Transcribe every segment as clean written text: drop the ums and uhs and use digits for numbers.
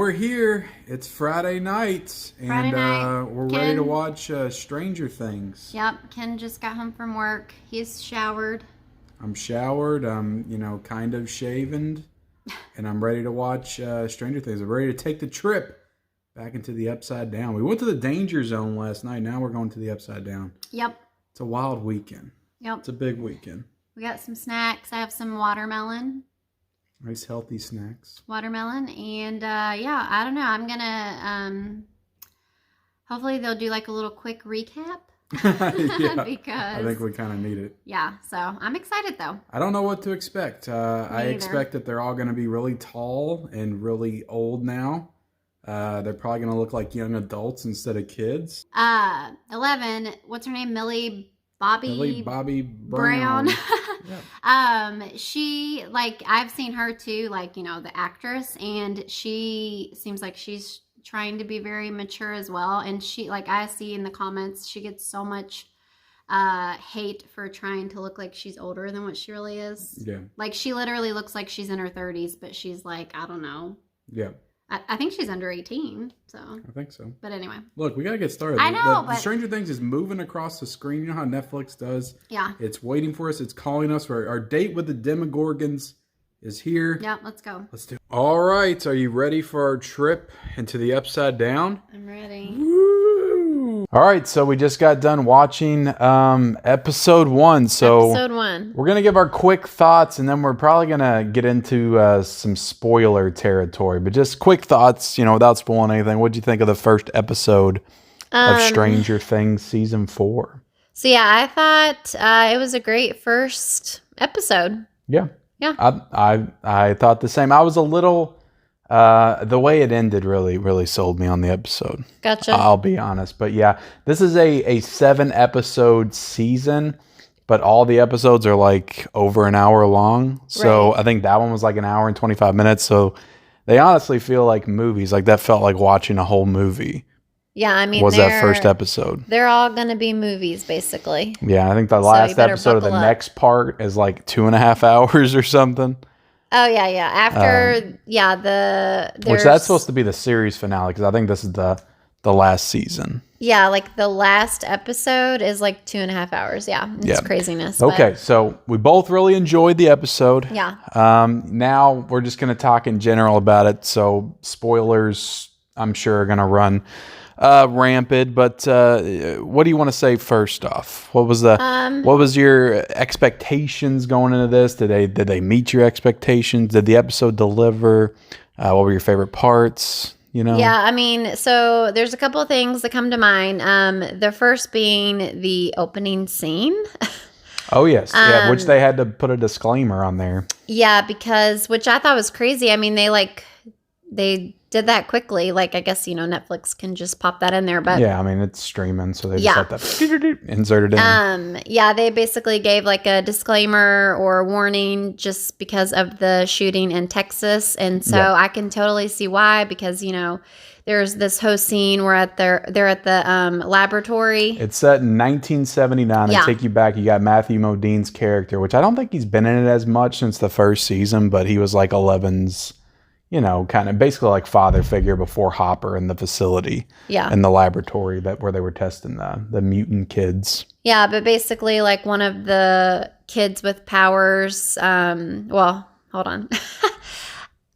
we're here. It's Friday night, and we're ready to watch Stranger Things. Yep, Ken just got home from work. He's showered. I'm showered. I'm, kind of shaven, and I'm ready to watch Stranger Things. I'm ready to take the trip back into the Upside Down. We went to the Danger Zone last night. Now we're going to the Upside Down. Yep. It's a wild weekend. Yep. It's a big weekend. We got some snacks. I have some watermelon. Nice healthy snacks. Watermelon. And yeah, I don't know. I'm going to, hopefully they'll do like a little quick recap. Yeah, because I think we kind of need it. Yeah, so I'm excited though. I don't know what to expect. I either. expect that they're all going to be really tall and really old now. They're probably going to look like young adults instead of kids. 11, what's her name? Millie Bobby Brown. Yep. She, like, I've seen her too, like, the actress, and she seems like she's trying to be very mature as well. And she, like, I see in the comments, she gets so much hate for trying to look like she's older than what she really is. Yeah. Like, she literally looks like she's in her 30s, but she's like, I don't know. Yeah. I think she's under 18, so. I think so. But anyway. Look, we got to get started. I know, but Stranger Things is moving across the screen. You know how Netflix does? Yeah. It's waiting for us. It's calling us. Our date with the Demogorgons is here. Yeah, let's go. Let's do it. All right. Are you ready for our trip into the Upside Down? I'm ready. Woo! All right. So we just got done watching episode 1. So episode 1. We're going to give our quick thoughts, and then we're probably going to get into some spoiler territory. But just quick thoughts, without spoiling anything. What did you think of the first episode of Stranger Things Season 4? So, yeah, I thought it was a great first episode. Yeah. Yeah. I thought the same. I was a little... the way it ended really sold me on the episode. Gotcha. I'll be honest. But yeah, this is a 7-episode season, but all the episodes are like over an hour long. So right. I think that one was like an hour and 25 minutes. So they honestly feel like movies. Like that felt like watching a whole movie. Yeah, I mean, was that first episode. They're all going to be movies, basically. Yeah, I think the last episode of the next part is like 2.5 hours or something. Oh, yeah. After, which that's supposed to be the series finale, because I think this is the last season. Yeah, like the last episode is like 2.5 hours. Yeah, it's craziness. Okay, so we both really enjoyed the episode. Yeah. Now we're just going to talk in general about it. So spoilers, I'm sure, are going to run rampant, but what do you want to say first off? What was your expectations going into this? Did they meet your expectations? Did the episode deliver? What were your favorite parts? Yeah, I mean, so there's a couple of things that come to mind. The first being the opening scene. Oh yes, which they had to put a disclaimer on there. Yeah, which I thought was crazy. I mean, they did that quickly. Like, I guess, Netflix can just pop that in there. But yeah, I mean, it's streaming, so they just have that inserted in. Yeah, they basically gave like a disclaimer or warning just because of the shooting in Texas. And so I can totally see why, because, there's this whole scene where they're at the laboratory. It's set in 1979. They take you back. You got Matthew Modine's character, which I don't think he's been in it as much since the first season, but he was like 11's kind of basically like father figure before Hopper in the facility. Yeah. In the laboratory where they were testing the mutant kids. Yeah, but basically like one of the kids with powers, well, hold on.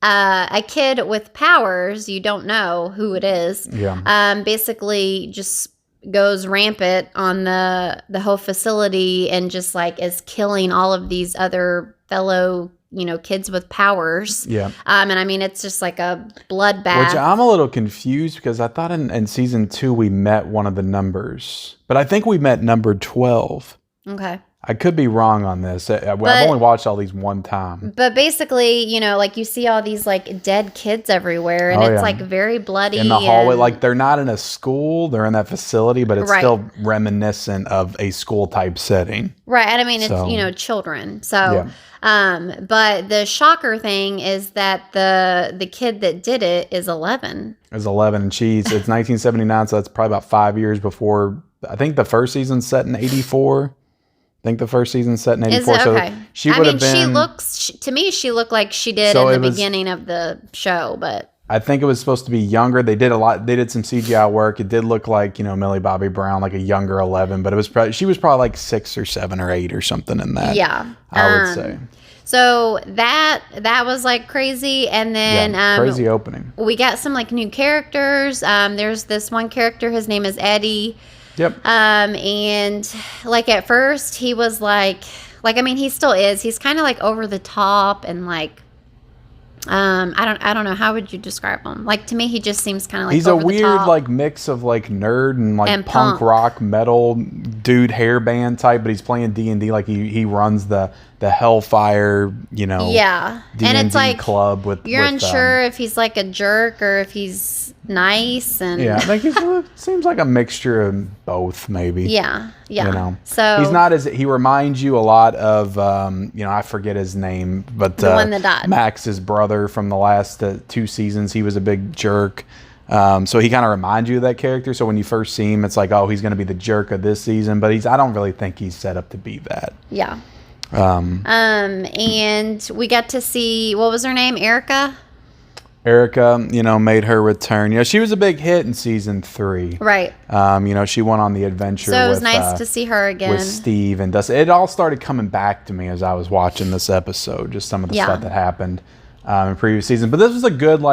A kid with powers, you don't know who it is. Yeah. Basically just goes rampant on the whole facility and just like is killing all of these other fellow kids with powers. Yeah. And I mean, it's just like a bloodbath. Which I'm a little confused because I thought in season 2 we met one of the numbers, but I think we met number 12. Okay. I could be wrong on this. I've only watched all these one time. But basically, like you see all these like dead kids everywhere, and it's like very bloody. In the hallway, like they're not in a school, they're in that facility, but it's still reminiscent of a school type setting. Right. And I mean, it's, children. So, but the shocker thing is that the kid that did it is 11. Is 11, and it's 1979, so that's probably about 5 years before. I think the first season's set in 84. I think the first season's set in 84. Okay. So she would have been. To me, she looked like she did in the beginning of the show, but. I think it was supposed to be younger. They did a lot. They did some CGI work. It did look like, Millie Bobby Brown, like a younger 11, but it was she was probably like 6 or 7 or 8 or something in that. Yeah. I would say. So that was like crazy. And then crazy opening. We got some like new characters. There's this one character, his name is Eddie. Yep. And like at first he was like I mean, he still is. He's kind of like over the top and like I don't know, how would you describe him? Like, to me, he just seems kind of like he's over a weird the top. like mix of like nerd and like And punk punk. rock metal dude hair band type, but he's playing D&D. Like he runs the Hellfire, Yeah. D&D And it's like club with you're with, unsure if he's like a jerk or if he's nice and yeah, like seems like a mixture of both, maybe. yeah. So he's not he reminds you a lot of I forget his name, but the one that died. Max's brother from the last 2 seasons. He was a big jerk. So he kind of reminds you of that character. So when you first see him, it's like, oh, he's going to be the jerk of this season, but I don't really think he's set up to be that. Yeah. And we got to see, what was her name? Erica, made her return. She was a big hit in season 3. right. She went on the adventure. So it was with, nice to see her again. with Steve and Dustin. It all started coming back to me as I was watching this episode. Just some of the stuff that happened in previous seasons. But this was a good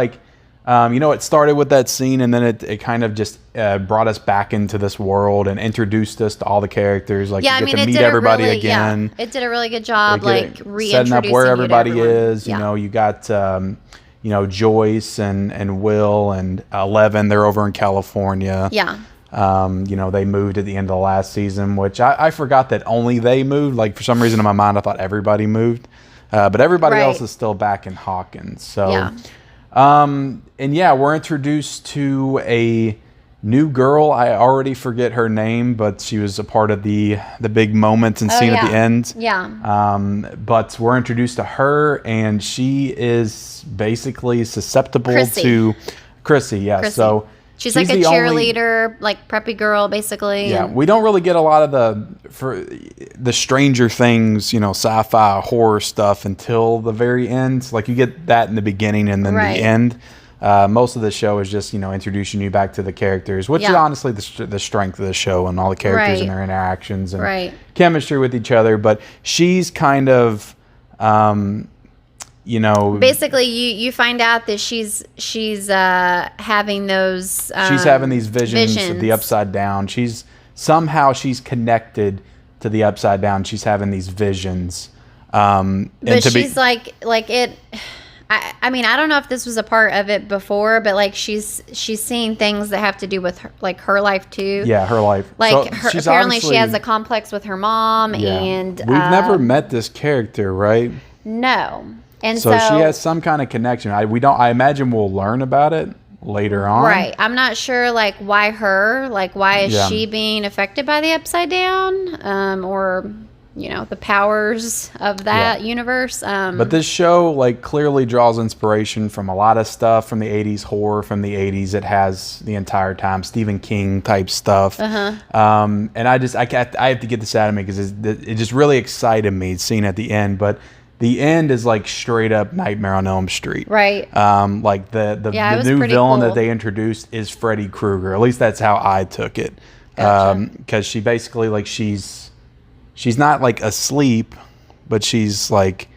it started with that scene, and then it kind of just brought us back into this world and introduced us to all the characters. Like, you get to meet everybody again. Yeah, it did a really good job, reintroducing setting up where everybody is. Yeah. You got Joyce and Will and 11. They're over in California. Yeah. They moved at the end of the last season, which I forgot that only they moved. Like, for some reason in my mind, I thought everybody moved. But everybody else is still back in Hawkins. So, we're introduced to a new girl. I already forget her name, but she was a part of the big moment and scene at the end. Yeah. But we're introduced to her, and she is basically susceptible to Chrissy. Yeah. Chrissy. So she's like a cheerleader, like preppy girl, basically. Yeah. We don't really get a lot of the Stranger Things, sci-fi horror stuff until the very end. Like, you get that in the beginning and then the end. Most of the show is just, introducing you back to the characters, which is honestly the strength of the show, and all the characters and their interactions and chemistry with each other. But she's kind of, basically you find out that she's having those she's having these visions of the Upside Down. She's connected to the Upside Down. She's having these visions. But she's like it. I mean, I don't know if this was a part of it before, but like she's seeing things that have to do with her, like her life too. Yeah, her life. Like, apparently she has a complex with her mom, and we've never met this character, right? No, and so she has some kind of connection. I imagine we'll learn about it later on. Right. I'm not sure, like, why her? Like, why is she being affected by the Upside Down, or the powers of that universe. But this show, like, clearly draws inspiration from a lot of stuff from the 80s, horror from the 80s. It has the entire time Stephen King type stuff. And I have to get this out of me because it just really excited me seeing at the end. But the end is like straight up Nightmare on Elm Street. Like the new villain that they introduced is Freddy Krueger. At least that's how I took it. Because she basically, like, she's not like asleep, but she's like,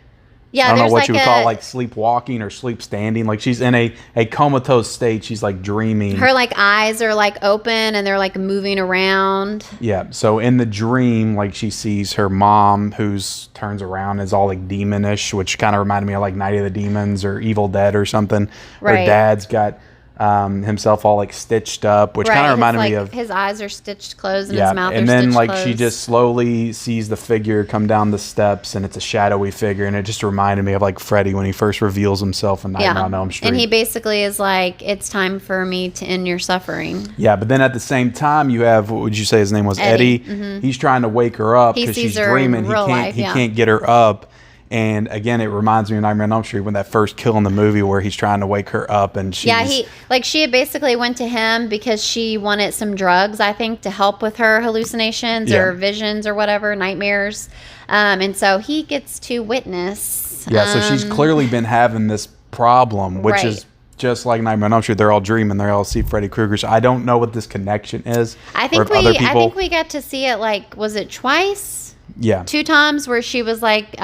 I don't know what you would call, like, sleepwalking or sleep standing. Like, she's in a comatose state. She's like dreaming. Her like eyes are like open and they're like moving around. Yeah. So in the dream, like, she sees her mom, who's turns around, is all like demonish, which kind of reminded me of like Night of the Demons or Evil Dead or something. Her dad's got himself all like stitched up, which kind of reminded me of his eyes are stitched closed and his mouth and are then stitched like closed. she just slowly sees the figure come down the steps, and it's a shadowy figure, and it just reminded me of like Freddy when he first reveals himself in Nightmare on Elm Street. And he basically is like, it's time for me to end your suffering. Yeah, but then at the same time you have, what would you say his name was? Eddie. He's trying to wake her up because she's dreaming. He can't get her up. And again, it reminds me of Nightmare on Elm Street when that first kill in the movie where he's trying to wake her up, and she had basically went to him because she wanted some drugs, I think, to help with her hallucinations or visions or whatever, nightmares. And so he gets to witness. Yeah, so she's clearly been having this problem, which is just like Nightmare on Elm Street, they're all dreaming. They all see Freddy Krueger. So I don't know what this connection is. I think we got to see it, like, was it twice? Yeah. 2 times where she was like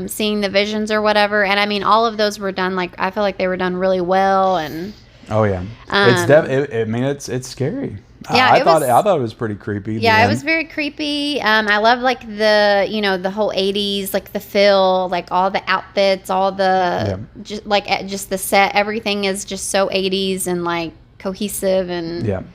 seeing the visions or whatever. And I mean, all of those were done, like, I feel like they were done really well. And oh yeah, it's scary. Yeah, I thought it was pretty creepy. Yeah, it was very creepy. I love, like, the whole 80s, like the feel, like all the outfits, all the just the set, everything is just so 80s and like cohesive and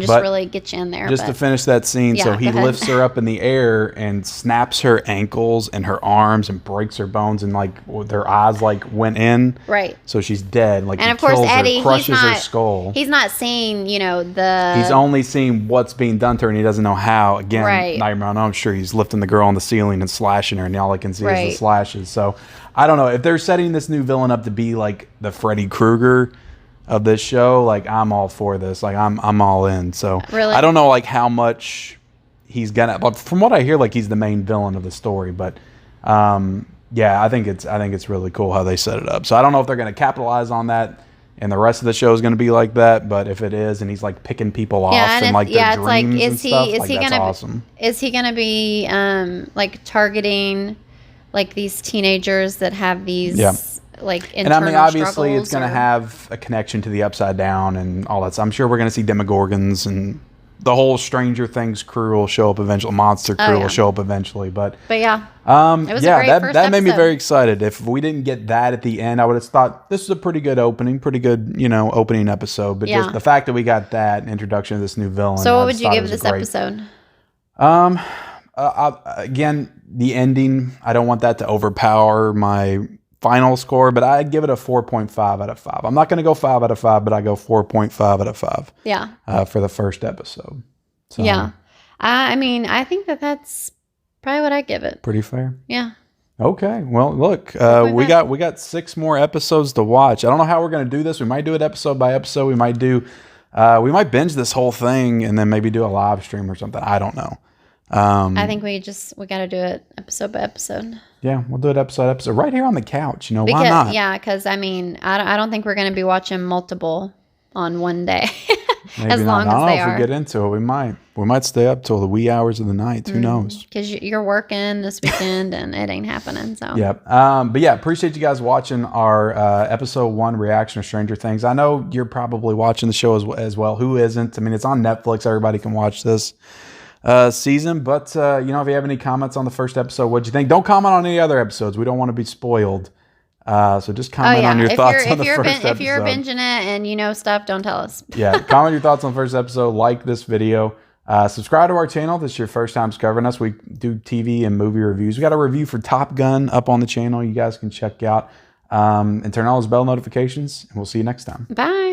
really get you in there. Just to finish that scene, so he lifts her up in the air and snaps her ankles and her arms and breaks her bones, and like their eyes like went in. Right. So she's dead. Like, and of course, Eddie, crushes her skull. He's not seeing, He's only seeing what's being done to her, and he doesn't know how. Again, Nightmare on Elm Street, he's lifting the girl on the ceiling and slashing her, and all I can see is the slashes. So I don't know if they're setting this new villain up to be like the Freddy Krueger of this show. Like, I'm all for this. Like, I'm all in. So really? I don't know like how much he's gonna, but from what I hear, like, he's the main villain of the story. But I think it's really cool how they set it up. So I don't know if they're gonna capitalize on that and the rest of the show is gonna be like that, but if it is, and he's like picking people off and like their dreams and stuff, that's awesome. Is he gonna be like targeting like these teenagers that have these like internal and I mean, obviously struggles, it's going to have a connection to the Upside Down and all that. So I'm sure we're going to see Demogorgons and the whole Stranger Things crew will show up eventually. Monster crew will show up eventually. But yeah, it was that made me very excited. If we didn't get that at the end, I would have thought this was a pretty good opening opening episode. But just the fact that we got that introduction of this new villain. So what would you give this episode? Again, the ending, I don't want that to overpower my final score, but I'd give it a 4.5 out of 5. I'm not going to go 5 out of 5, but I go 4.5 out of 5. Yeah. For the first episode. So, yeah. I mean, I think that's probably what I give it. Pretty fair. Yeah. Okay. Well, look, we got 6 more episodes to watch. I don't know how we're going to do this. We might do it episode by episode. We might binge this whole thing and then maybe do a live stream or something. I don't know. I think we got to do it episode by episode. Yeah, we'll do it episode right here on the couch. Why not? Yeah, because I mean, I don't think we're going to be watching multiple on one day. As long as they are. If we get into it, we might stay up till the wee hours of the night. Who knows? Because you're working this weekend and it ain't happening. So yeah, but yeah, appreciate you guys watching our episode 1 reaction of Stranger Things. I know you're probably watching the show as well. Who isn't? I mean, it's on Netflix. Everybody can watch this season. But if you have any comments on the first episode, what'd you think? Don't comment on any other episodes. We don't want to be spoiled. So just comment on your thoughts on the first episode. If you're binging it and you know stuff, don't tell us. Yeah, comment your thoughts on the first episode. Like this video. Subscribe to our channel. If this is your first time discovering us. We do TV and movie reviews. We got a review for Top Gun up on the channel. You guys can check out and turn on those bell notifications. And we'll see you next time. Bye.